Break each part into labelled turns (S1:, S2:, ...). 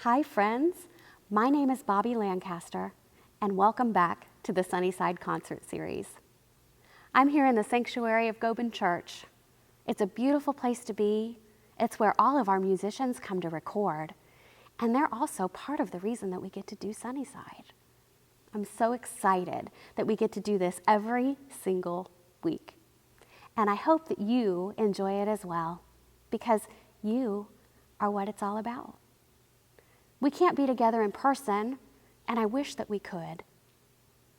S1: Hi friends, my name is Bobby Lancaster and welcome back to the Sunnyside Concert Series. I'm here in the sanctuary of Gobin Church. It's a beautiful place to be. It's where all of our musicians come to record, and they're also part of the reason that we get to do Sunnyside. I'm so excited that we get to do this every single week. And I hope that you enjoy it as well, because you are what it's all about. We can't be together in person, and I wish that we could.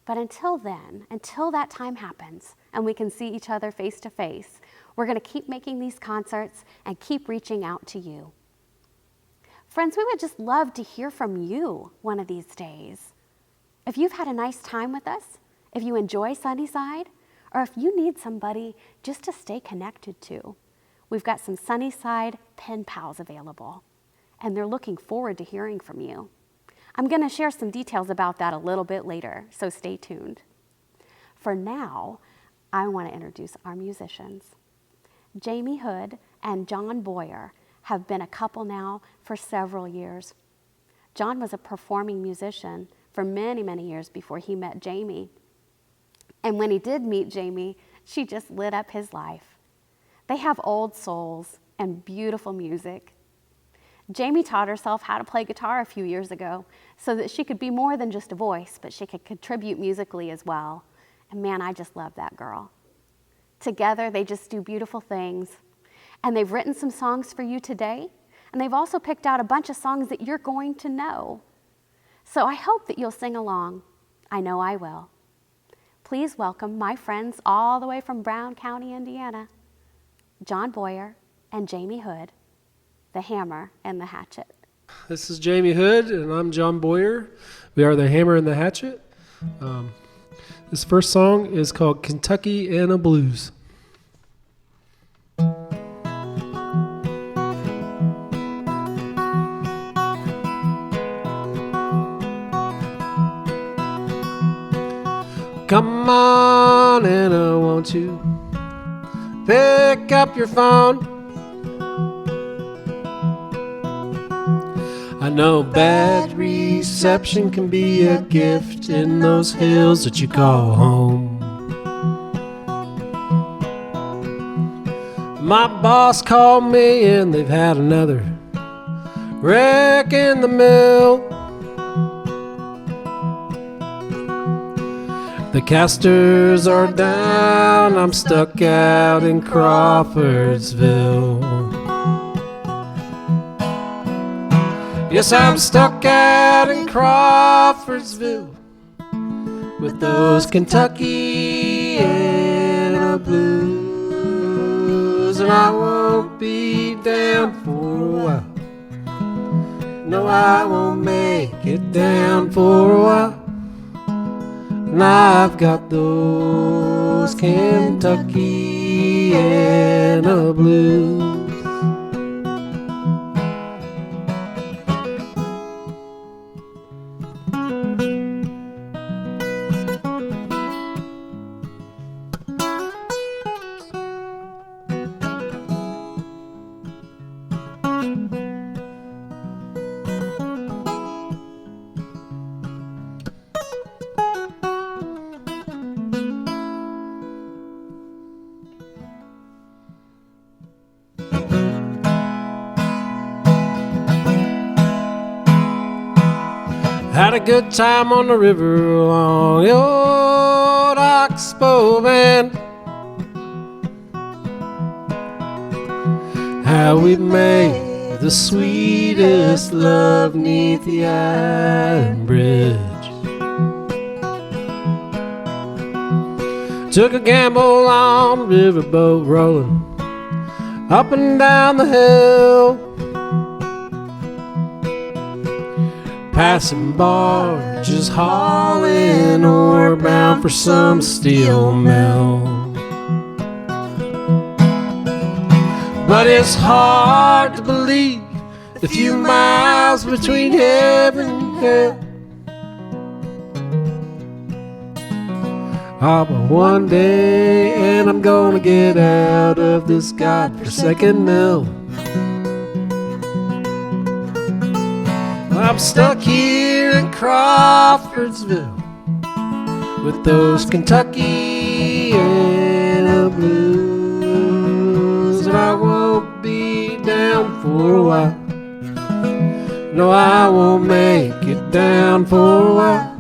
S1: But until then, until that time happens and we can see each other face to face, we're going to keep making these concerts and keep reaching out to you. Friends, we would just love to hear from you one of these days. If you've had a nice time with us, if you enjoy Sunnyside, or if you need somebody just to stay connected to, we've got some Sunnyside pen pals available, and they're looking forward to hearing from you. I'm going to share some details about that a little bit later, so stay tuned. For now, I want to introduce our musicians. Jamie Hood and John Boyer have been a couple now for several years. John was a performing musician for many, many years before he met Jamie. And when he did meet Jamie, she just lit up his life. They have old souls and beautiful music. Jamie taught herself how to play guitar a few years ago so that she could be more than just a voice, but she could contribute musically as well. And man, I just love that girl. Together, they just do beautiful things. And they've written some songs for you today, and they've also picked out a bunch of songs that you're going to know. So I hope that you'll sing along. I know I will. Please welcome my friends all the way from Brown County, Indiana, John Boyer and Jamie Hood, the Hammer and the Hatchet.
S2: This is Jamie Hood, and I'm John Boyer. We are the Hammer and the Hatchet. This first song is called Kentucky and a Blues. Come on, Anna, won't you pick up your phone? I know bad reception can be a gift in those hills that you call home. My boss called me and they've had another wreck in the mill. The casters are down, I'm stuck out in Crawfordsville. Yes, I'm stuck out in Crawfordsville with those Kentucky and a blues, and I won't be down for a while. No, I won't make it down for a while. And I've got those Kentucky and a blues. Had a good time on the river along the old Oxbow band. How we made the sweetest love 'neath the iron bridge. Took a gamble on the riverboat rolling up and down the hill. Passing barges hauling ore bound for some steel mill. But it's hard to believe the few miles between heaven and hell. Oh, but one day and I'm gonna get out of this godforsaken mill. I'm stuck here in Crawfordsville with those Kentuckiana blues, and I won't be down for a while. No, I won't make it down for a while.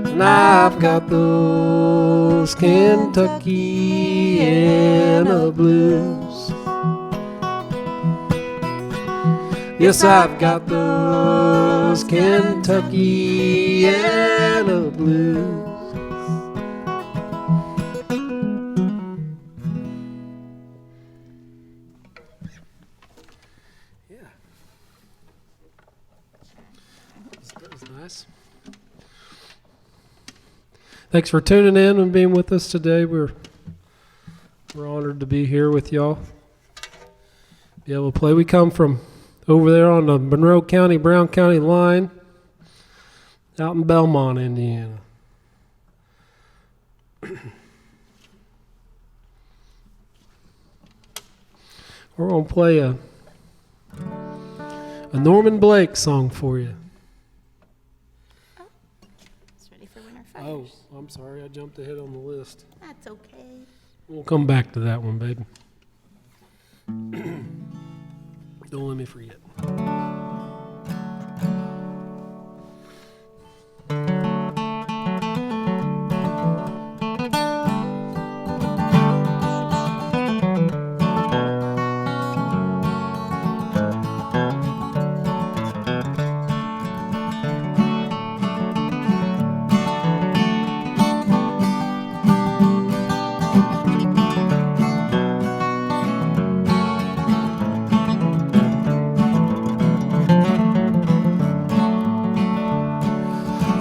S2: And I've got those Kentuckiana blues. Yes, I've got those Kentuckiana blues. Yeah. That was nice. Thanks for tuning in and being with us today. We're honored to be here with y'all. Be able to play. We come from over there on the Monroe County, Brown County line, out in Belmont, Indiana. We're going to play a Norman Blake song for you.
S3: It's ready for winter fires.
S2: Oh, I'm sorry. I jumped ahead on the list.
S3: That's okay.
S2: We'll come back to that one, baby. Don't let me forget.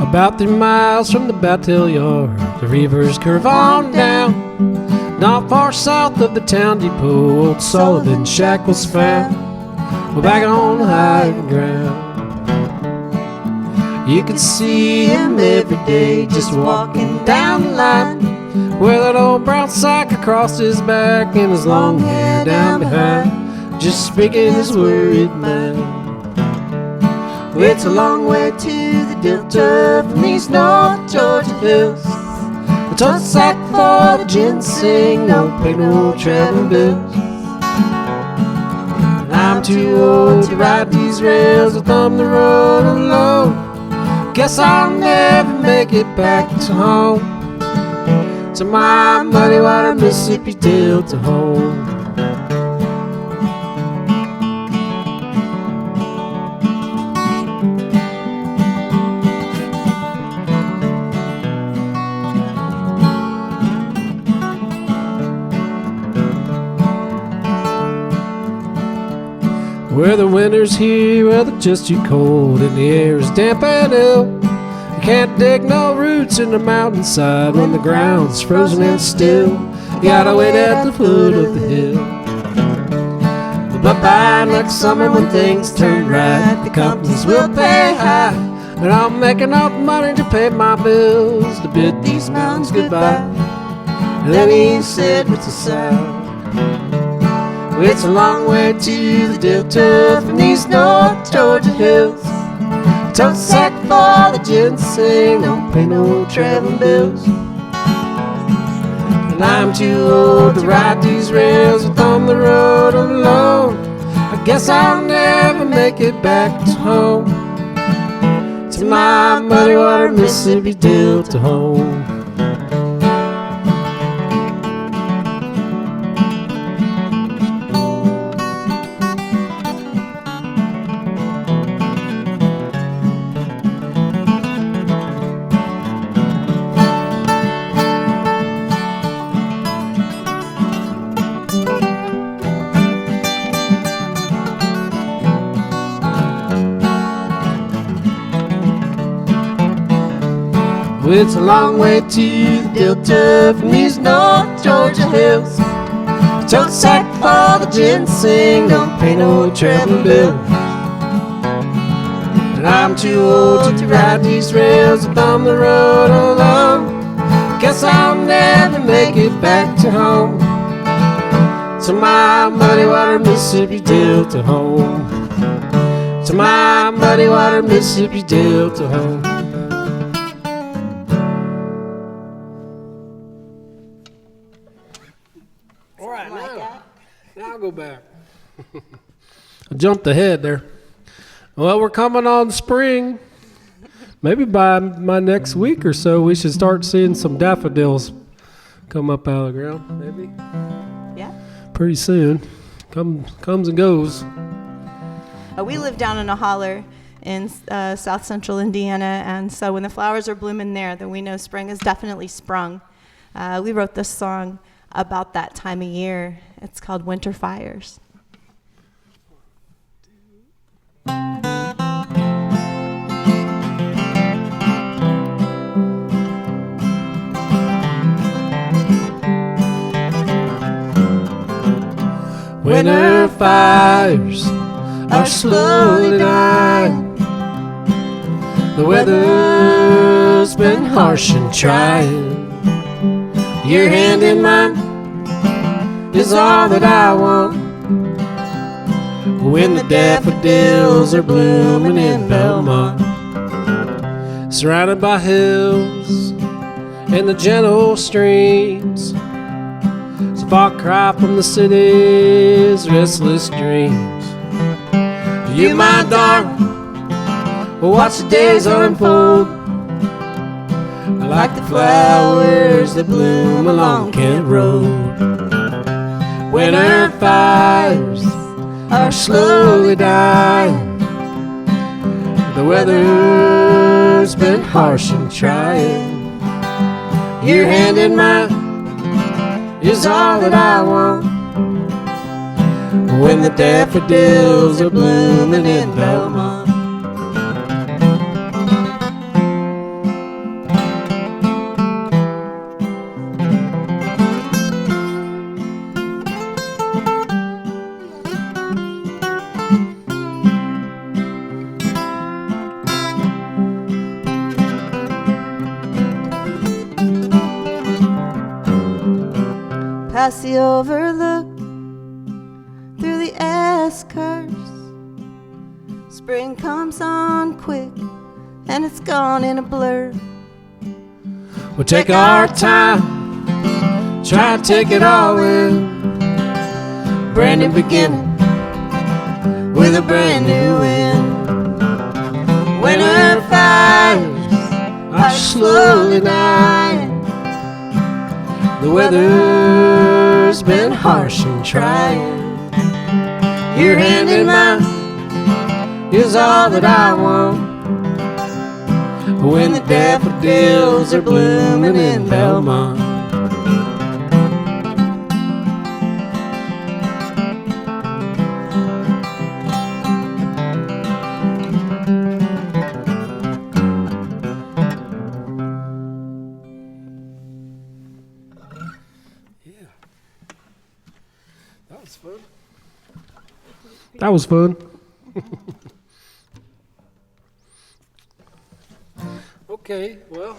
S2: About 3 miles from the Battelle Yard, the rivers curve on down. Not far south of the town depot, old Sullivan's shack was found. We're back on high ground. You can see him every day, just walking down the line, with that old brown sack across his back and his long hair down behind, just speaking his worried mind. It's a long way to the Delta from these North Georgia hills. A tough sack for the ginseng, don't pay no traveling bills. And I'm too old to ride these rails or thumb the road alone. Guess I'll never make it back to home, to my muddy water Mississippi Delta home. Where the winter's here, where they're just too cold and the air is damp and ill. You can't dig no roots in the mountainside when the ground's frozen and still. You gotta wait at the foot of the hill. But by next summer when things turn right, the companies will pay high, and I'm making enough money to pay my bills, to bid these mountains goodbye. And then he said with a sigh, it's a long way to the Delta from these North Georgia hills. Tote sack for the ginseng, don't pay no traveling bills. And I'm too old to ride these rails or thumb the road alone. I guess I'll never make it back to home, to my muddy water Mississippi Delta home. It's a long way to the Delta from these North Georgia hills. Tote sack for the ginseng, don't pay no traveling bill. And I'm too old to ride these rails or thumb the road alone. Guess I'll never make it back to home, to my muddy water Mississippi Delta home, to my muddy water Mississippi Delta home. All right,
S3: Like that.
S2: now I'll go back. I jumped ahead there. Well, we're coming on spring. Maybe by my next week or so, we should start seeing some daffodils come up out of the ground. Maybe
S3: Yeah.
S2: pretty soon. Comes and goes.
S3: We live down in a holler in south central Indiana, and so when the flowers are blooming there, then we know spring has definitely sprung. We wrote this song about that time of year. It's called Winter Fires.
S2: Winter fires are slowly dying. The weather's been harsh and trying. Your hand in mine is all that I want. When the daffodils are blooming in Belmont, surrounded by hills and the gentle streams, it's a far cry from the city's restless dreams. You, my darling, will watch the days unfold. I like the flowers that bloom along Kent Road. Winter fires are slowly dying. The weather's been harsh and trying. Your hand in mine is all that I want. When the daffodils are blooming in Belmont.
S3: Past the overlook, through the S-curves, spring comes on quick, and it's gone in a blur.
S2: We'll take our time, try to take it all in. Brand new beginning with a brand new end. Winter fires are slowly dying. The weather's been harsh and trying. Your hand in mine is all that I want. When the daffodils are blooming in Belmont. That was fun. Okay, well,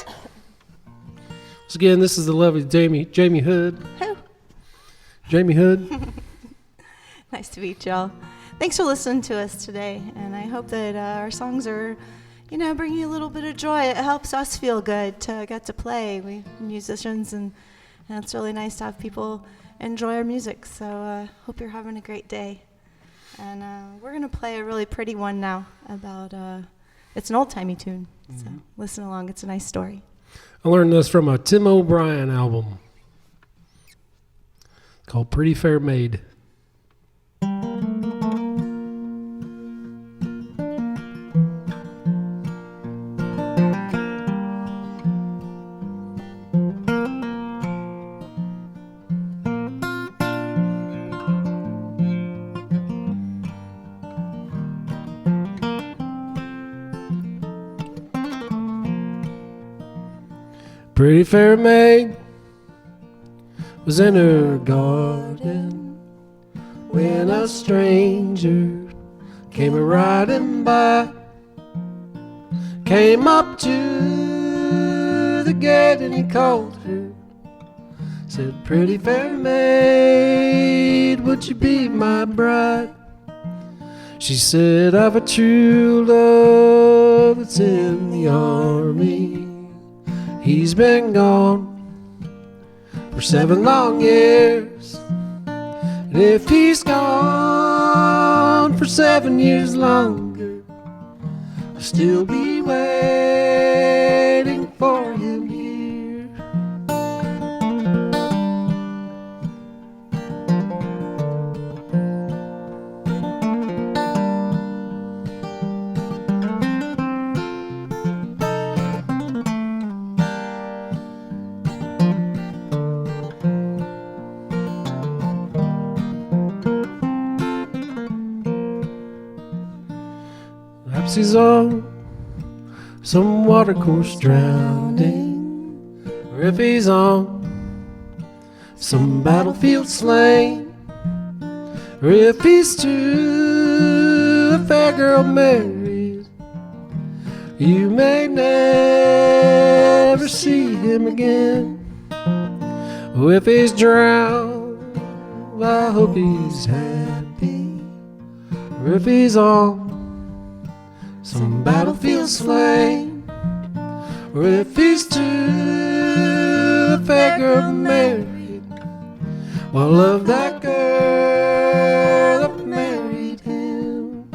S2: once again, this is the lovely Jamie Hood.
S3: Who?
S2: Jamie Hood.
S3: Nice to meet y'all. Thanks for listening to us today, and I hope that our songs are, bringing you a little bit of joy. It helps us feel good to get to play. We musicians, and it's really nice to have people enjoy our music. So hope you're having a great day. And we're going to play a really pretty one now about, it's an old-timey tune, so listen along. It's a nice story.
S2: I learned this from a Tim O'Brien album called Pretty Fair Maid. Pretty fair maid was in her garden when a stranger came a-riding by, came up to the gate and he called her, said, pretty fair maid, would you be my bride? She said, I've a true love that's in the army. He's been gone for 7 long years. And if he's gone for 7 years longer, I'll still be waiting for him here. Perhaps he's on some watercourse drowning, or if he's on some battlefield slain, or if he's to a fair girl married, you may never see him again. Or if he's drowned, I hope he's happy. Or if he's on some battlefield slain, or if he's to a fair girl married, well, I love that girl that married him.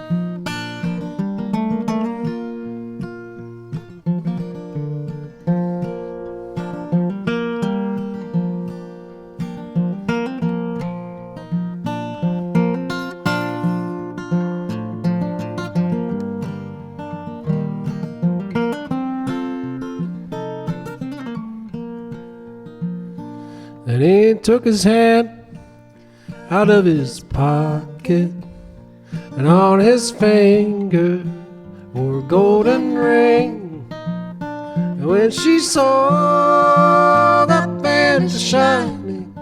S2: Then he took his hand out of his pocket, and on his finger wore a golden ring. And when she saw that band shining,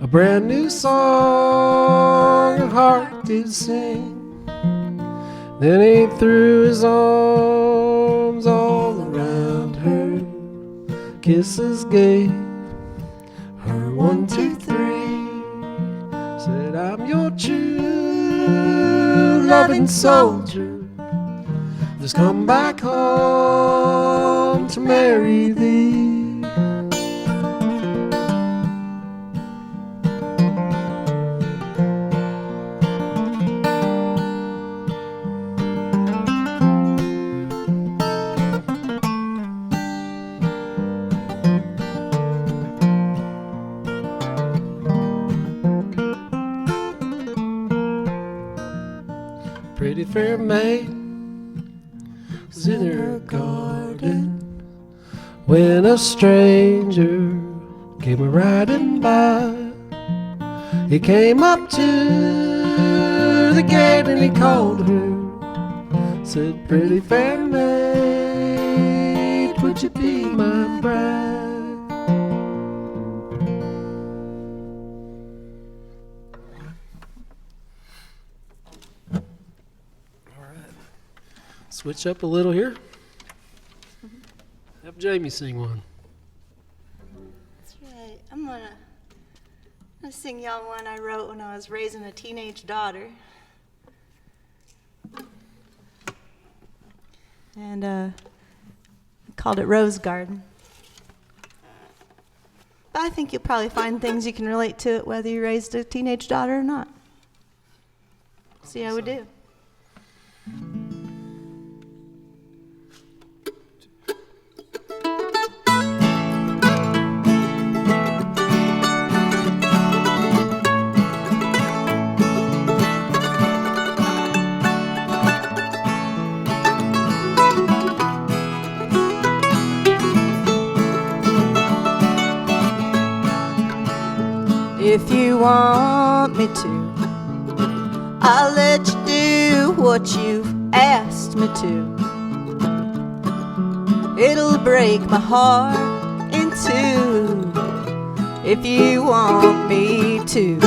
S2: a brand new song her heart did sing. Then he threw his arms all around her, kisses gave her 1, 2, 3. Said, I'm your true loving soldier that's come back home to marry thee. Pretty fair maid was in her garden when a stranger came a-riding by. He came up to the gate and he called her, said, pretty fair maid, would you be my bride? Switch up a little here. Have Jamie sing one.
S3: That's right. I'm gonna sing y'all one I wrote when I was raising a teenage daughter. And I called it Rose Garden. But I think you'll probably find things you can relate to it whether you raised a teenage daughter or not. See how we do. If you want me to, I'll let you do what you've asked me to. It'll break my heart in two if you want me to.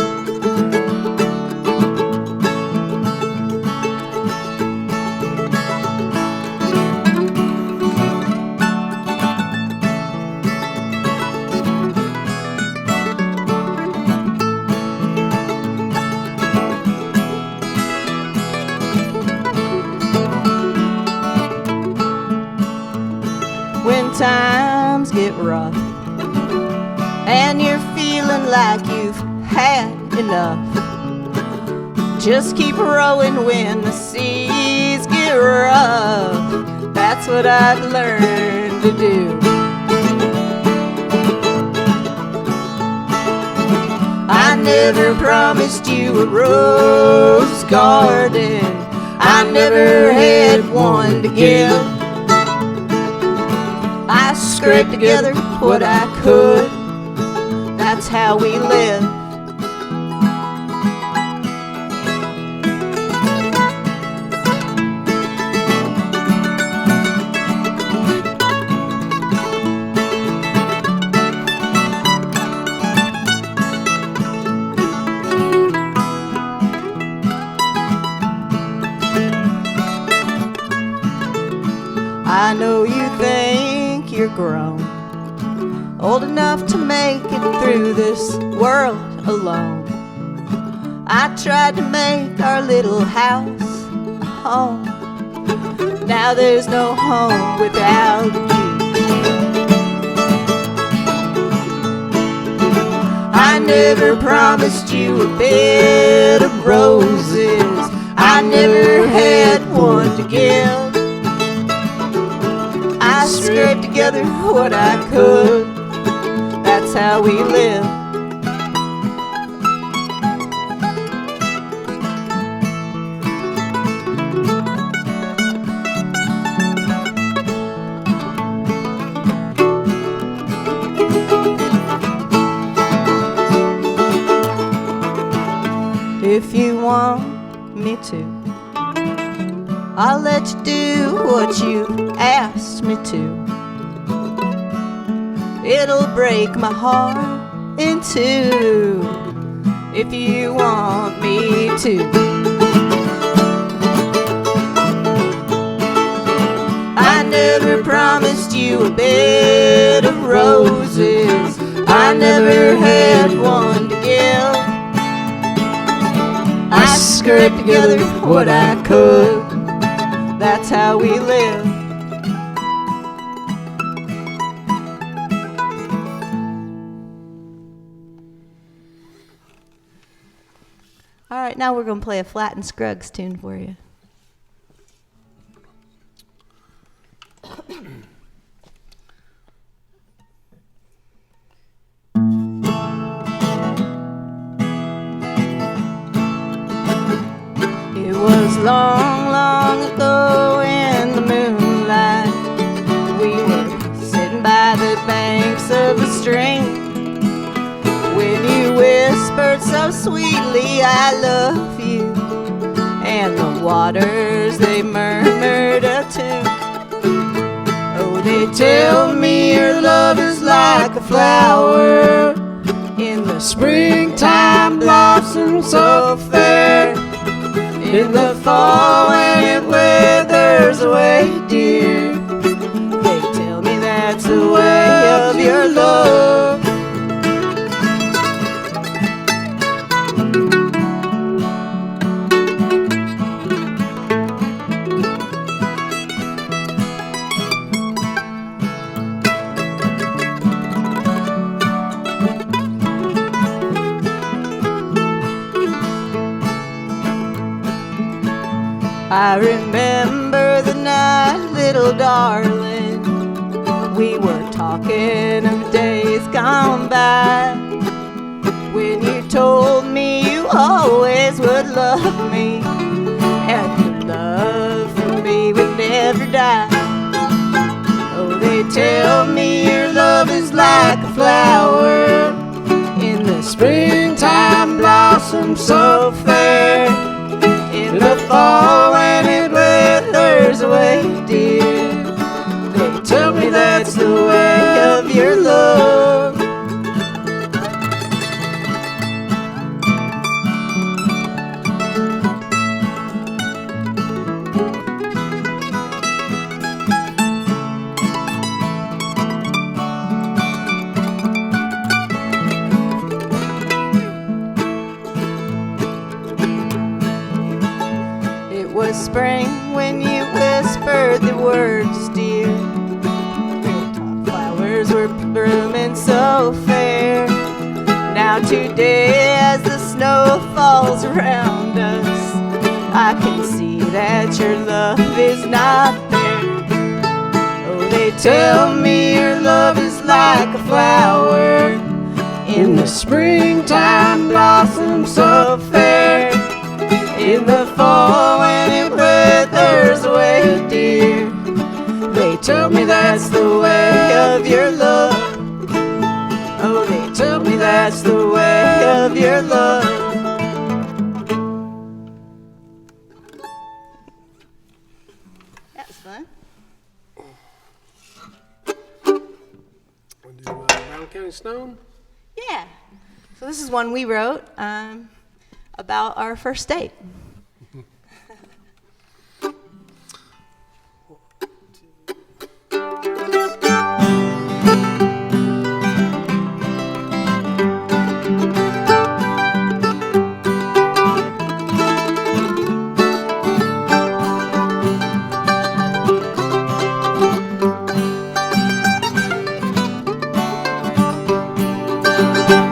S3: times get rough and you're feeling like you've had enough, just keep rowing when the seas get rough. That's what I've learned to do. I never promised you a rose garden, I never had one to give. I scraped together what I could, that's how we live. I know you think you're grown, old enough to make it through this world alone. I tried to make our little house a home, now there's no home without you. I never promised you a bed of roses, I never had one to give. I scraped together what I could, that's how we live. If you want me to, I'll let you do what you've asked me to. It'll break my heart in two if you want me to. I never promised you a bed of roses, I never had one to give. I scraped together what I could, that's how we live. All right, now we're going to play a Flat and Scruggs tune for you. It was long, long ago in the moonlight, we were sitting by the banks of the stream, when you whispered so sweetly, I love you, and the waters, they murmured a tune. Oh, they tell me your love is like a flower in the springtime blossom so fair, in the fall when it withers away, dear. They tell me that's the way of your love. I remember the night, little darling, we were talking of days gone by, when you told me you always would love me, and your love for me would never die. Oh, they tell me your love is like a flower in the springtime blossom so fair, in the fall when it withers away, dear. They tell me that's the way of your love. It was spring when you whispered the words, dear. We'll talk blooming so fair. Now today as the snow falls around us, I can see that your love is not there. Oh, they tell me your love is like a flower in the springtime blossoms so fair. In the fall when it withers away, dear, they tell me that's the way of your love. Oh, they tell me that's the way of your love. That was fun.
S2: Want to do Brown County Stone?
S3: Yeah. So this is one we wrote about our first date.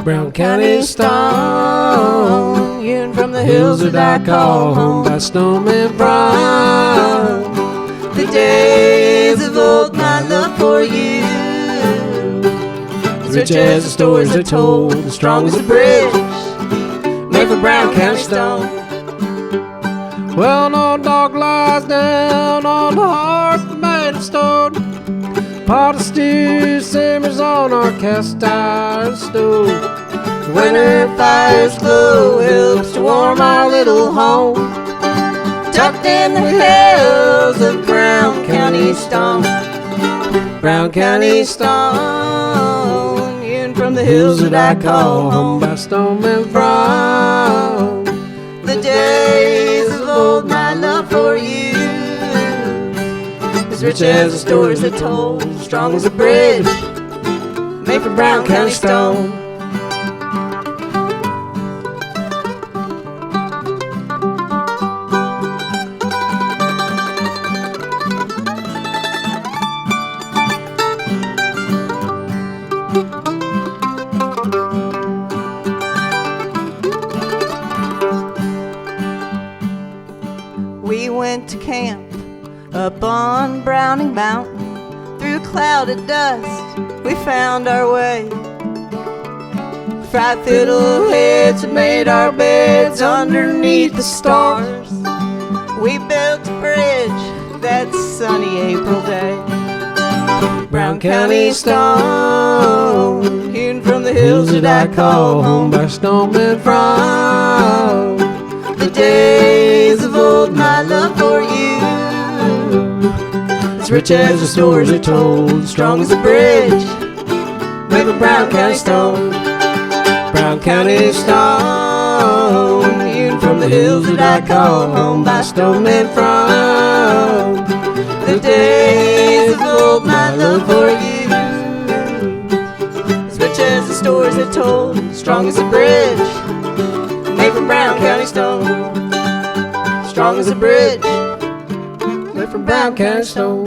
S2: Brown County Stone,
S3: hewn from the
S2: hills that I call home by Stoneman from
S3: the days of old, my love for you.
S2: as rich as the stories they're told, as strong as the bridge made for Brown County Stone. Well, no dog lies down on the hearth made of stone. Pot of stew simmers on our cast iron stove. Winter fires glow, helps to warm our little home, tucked in the hills of Brown County Stone. Brown County Stone, hewn from the hills that I call home by Stoneman from
S3: The days of old, my love for you.
S2: as rich as the stories they're told, strong as a bridge made from Brown County Stone.
S3: We went to camp up on Browning Mountain. Through a cloud of dust, we found our way. Fried fiddleheads had made our beds underneath the stars. We built a bridge that sunny April day.
S2: Brown County Stone,
S3: Hewn from the
S2: hills that I call home by Stoneman from
S3: the days of old, my love for you.
S2: as rich as the stories are told, strong as a bridge made from Brown County Stone. Brown County Stone, hewn from the hills that I call home by Stoneman from
S3: The days of old, my love for you. As rich as the stories are told, strong as a bridge made from Brown County Stone.
S2: strong as a bridge made from Brown County Stone.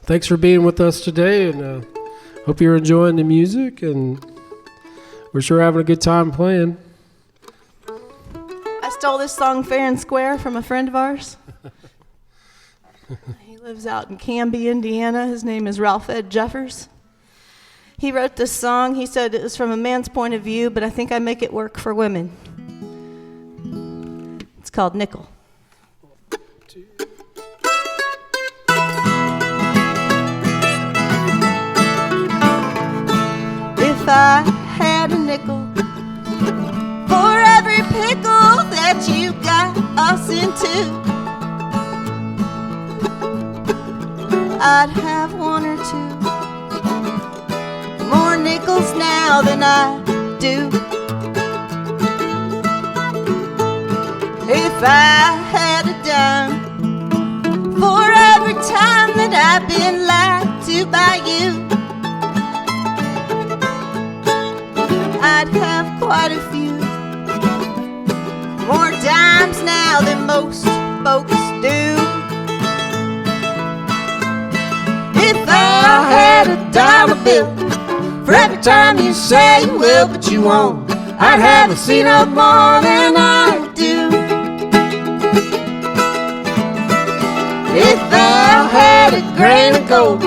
S2: Thanks for being with us today, and hope you're enjoying the music, and we're sure having a good time playing.
S3: I stole this song fair and square from a friend of ours. He lives out in Canby, Indiana. His name is Ralph Ed Jeffers. He wrote this song. He said it was from a man's point of view, but I think I make it work for women. It's called Nickel. If I had a nickel for every pickle that you got us into, I'd have one or two more nickels now than I do. If I had a dime for every time that I've been lied to by you, I'd have quite a few. More times now than most folks do. If I had $1 bill for every time you say you will but you won't, I'd have a seen up more than I do. If I had a grain of gold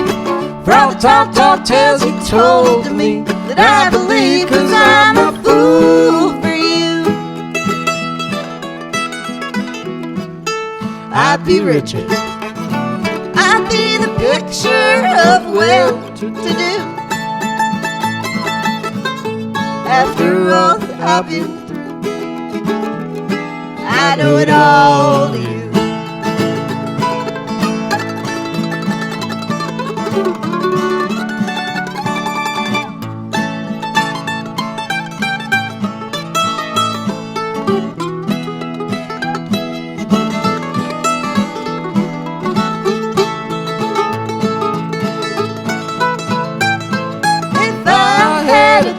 S3: for all the tall tales you told to me that I believe, 'cause I'm a fool for you, I'd be richer. I'd be the picture of well-to-do. After all that I've been through, I owe it all to you.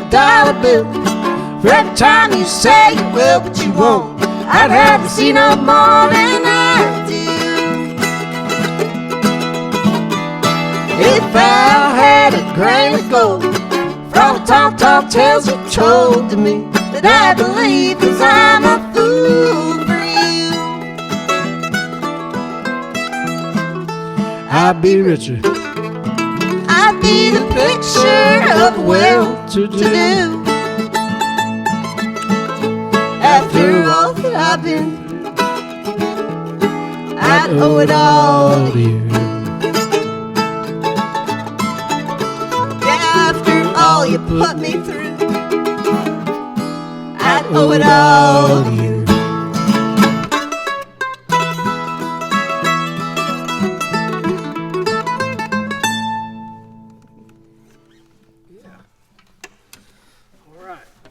S3: $1 bill for every time you say you will but you won't, I'd have to see no more than I do. If I had a grain of gold for all the tall tales you told to me that I believe, 'cause I'm a fool for you,
S2: I'd be richer.
S3: I'd be the picture of well-to-do. After all that I've been through, I'd owe it all to you. Yeah, after all you put me through, I'd owe it all to you.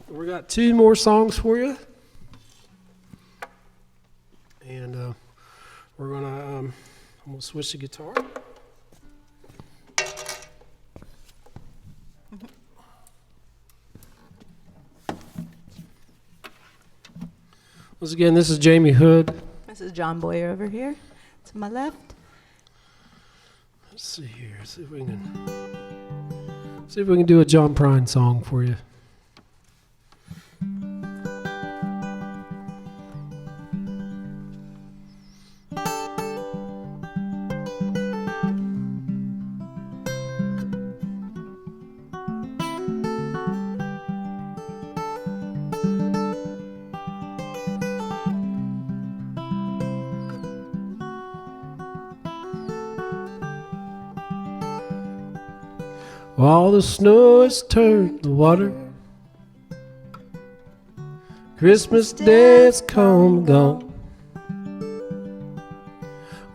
S2: We got 2 more songs for you, and we're gonna. I'm gonna switch the guitar. Once again, this is Jamie Hood.
S3: This is John Boyer over here to my left.
S2: Let's see here. See if we can do a John Prine song for you. All the snow has turned to water. Christmas Day's come and gone.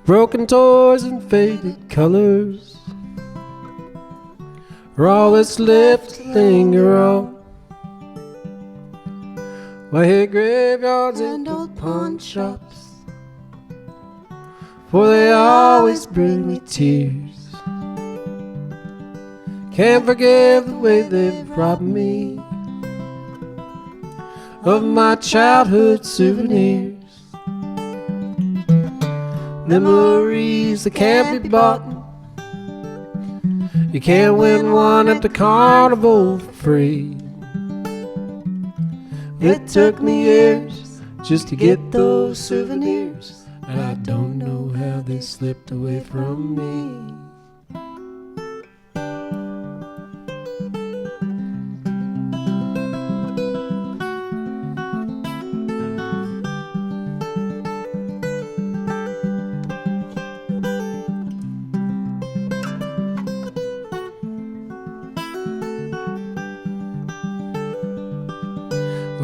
S2: Broken toys and faded colors are all that's left to linger on. White graveyards and old pawn shops, for they always bring me tears. Can't forgive the way they've robbed me of my childhood souvenirs. Memories that can't be bought. You can't win one at the carnival for free. It took me years just to get those souvenirs, and I don't know how they slipped away from me.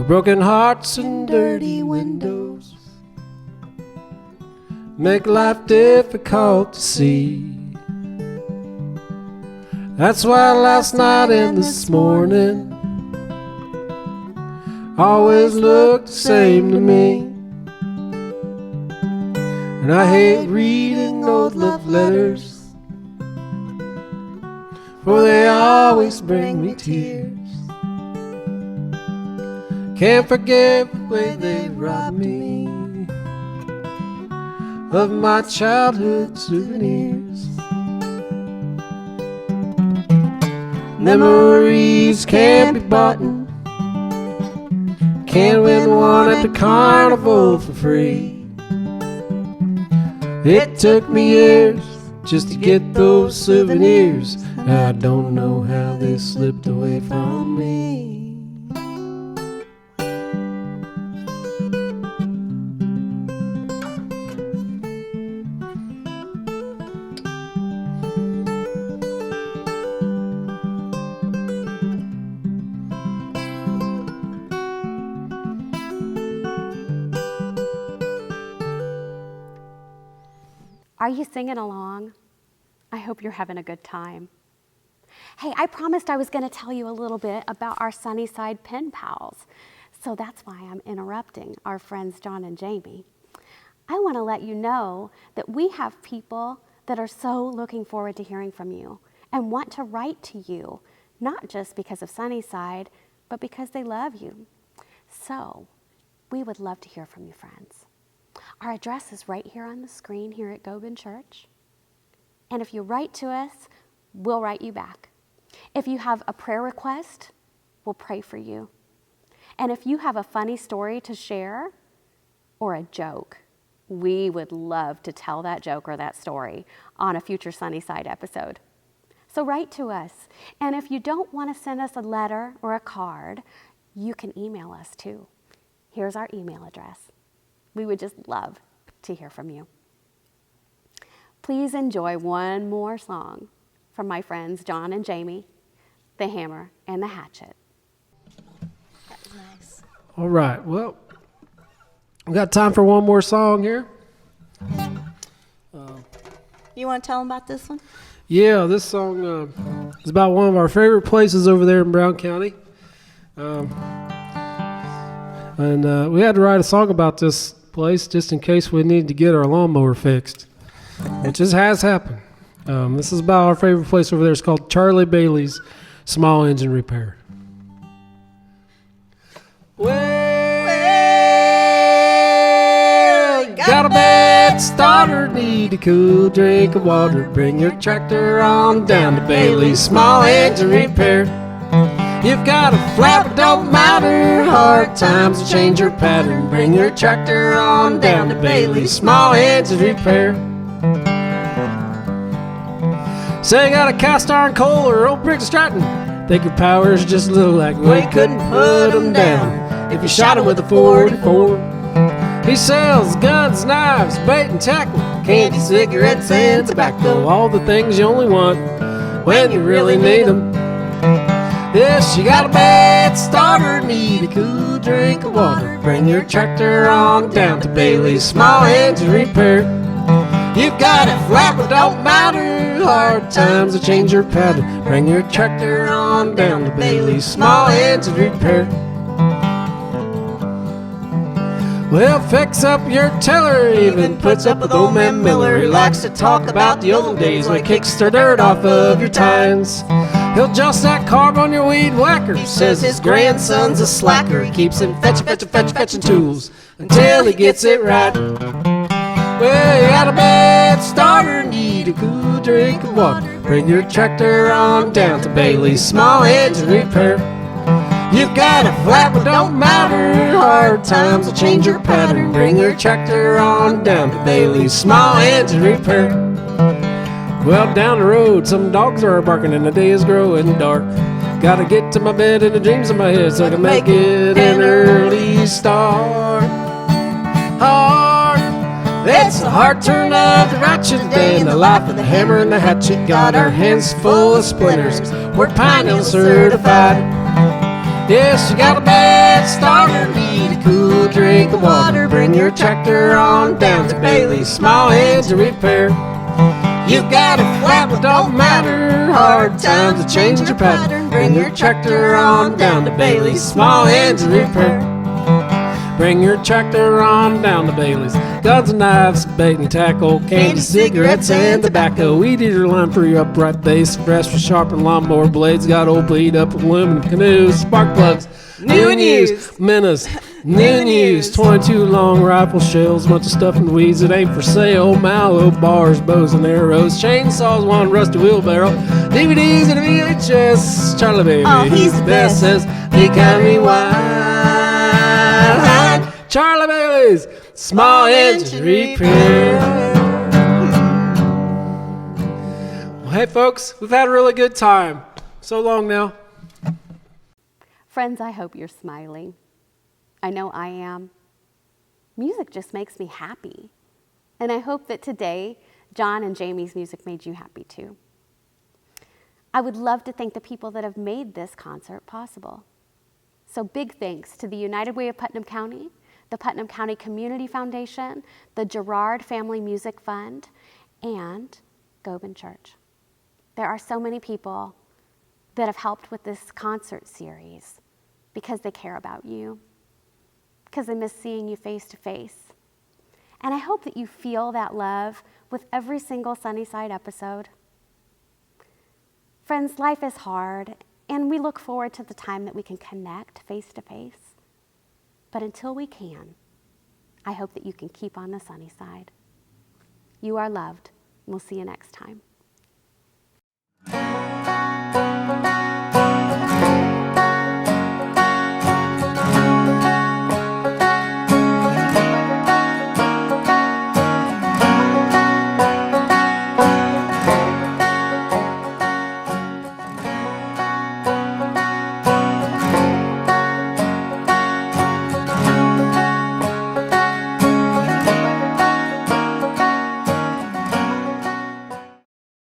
S2: Broken hearts and dirty windows make life difficult to see. That's why last night and this morning always look the same to me. And I hate reading old love letters, for they always bring me tears. Can't forget the way they robbed me of my childhood souvenirs. Memories can't be bought, can't win one at the carnival for free. It took me years just to get those souvenirs, and I don't know how they slipped away from me.
S1: Are you singing along? I hope you're having a good time. Hey, I promised I was going to tell you a little bit about our Sunnyside pen pals, so that's why I'm interrupting our friends John and Jamie. I want to let you know that we have people that are so looking forward to hearing from you and want to write to you, not just because of Sunnyside, but because they love you. So we would love to hear from you, friends. Our address is right here on the screen here at Gobin Church. And if you write to us, we'll write you back. If you have a prayer request, we'll pray for you. And if you have a funny story to share or a joke, we would love to tell that joke or that story on a future Sunnyside episode. So write to us. And if you don't want to send us a letter or a card, you can email us too. Here's our email address. We would just love to hear from you. Please enjoy one more song from my friends John and Jamie, The Hammer and the Hatchet.
S3: That was nice.
S2: All right, well, we got time for one more song here.
S3: You want to tell them about this one?
S2: Yeah, this song is about one of our favorite places over there in Brown County. And we had to write a song about this place just in case we need to get our lawnmower fixed, which just has happened. This is about our favorite place over there. It's called Charlie Bailey's Small Engine Repair. Well, got a bad starter, need a cool drink of water. Bring your tractor on down to Bailey's Small Engine Repair. You've got a flat, but don't matter. Hard times will change your pattern. Bring your tractor on down to Bailey's Small Engine Repair. Say you got a cast iron coal or old brick Stratton. Think your power's just a little like we couldn't put them down if you shot him with a 44. He sells guns, knives, bait and tackle, candy, cigarettes, and tobacco. All the things you only want when you really need them. Yes, you got a bad starter, need a cool drink of water. Bring your tractor on down to Bailey's Small Engine Repair. You've got it flat, but don't matter. Hard times will change your pattern. Bring your tractor on down to Bailey's Small Engine Repair. Well, fix up your tiller, even puts up with old man Miller. He likes to talk about the old days when he kicks the dirt off of your tines. He'll just that carb on your weed whacker. Says his grandson's a slacker. He keeps him fetching tools until he gets it right. Well, you got a bad starter, need a cool drink of water. Bring your tractor on down to Bailey's Small Engine Repair. You've got a flat, but don't matter. Hard times will change your pattern. Bring your tractor on down to Bailey's Small Engine Repair. Well, down the road, some dogs are barking and the day is growing dark. Gotta get to my bed and the dreams in my head so I can make it an early start. Hard, it's the hard turn of the righteous day in the life of the hammer and the hatchet. Got our hands full of splinters. We're Pine Hill certified. Yes, you got a bad starter, need a cool drink of water. Bring your tractor on down to Bailey's Small Engine Repair. You've got a flat, but don't matter. Hard times will change your pattern. Bring your tractor on down to Bailey's Small Engine Repair. Bring your tractor on down to Bailey's. Guns and knives, bait and tackle, candy, cigarettes, and tobacco. Weed eater line for your upright base, fresh for sharpened lawnmower blades. Got old bleed up aluminum canoes, spark plugs,
S3: New news.
S2: Menace. New news. 22 long rifle shells, bunch of stuff and weeds that ain't for sale. Mallow bars, bows and arrows, chainsaws, one rusty wheelbarrow, DVDs and a VHS. Charlie baby,
S3: Oh, he's the best.
S2: Says he can rewind. Charlie Bailey's small engine repair. Well, hey folks, we've had a really good time. So long now.
S1: Friends, I hope you're smiling. I know I am. Music just makes me happy. And I hope that today, John and Jamie's music made you happy too. I would love to thank the people that have made this concert possible. So big thanks to the United Way of Putnam County, the Putnam County Community Foundation, the Girard Family Music Fund, and Gobin Church. There are so many people that have helped with this concert series because they care about you, because they miss seeing you face to face. And I hope that you feel that love with every single Sunnyside episode. Friends, life is hard, and we look forward to the time that we can connect face to face. But until we can, I hope that you can keep on the sunny side. You are loved. We'll see you next time.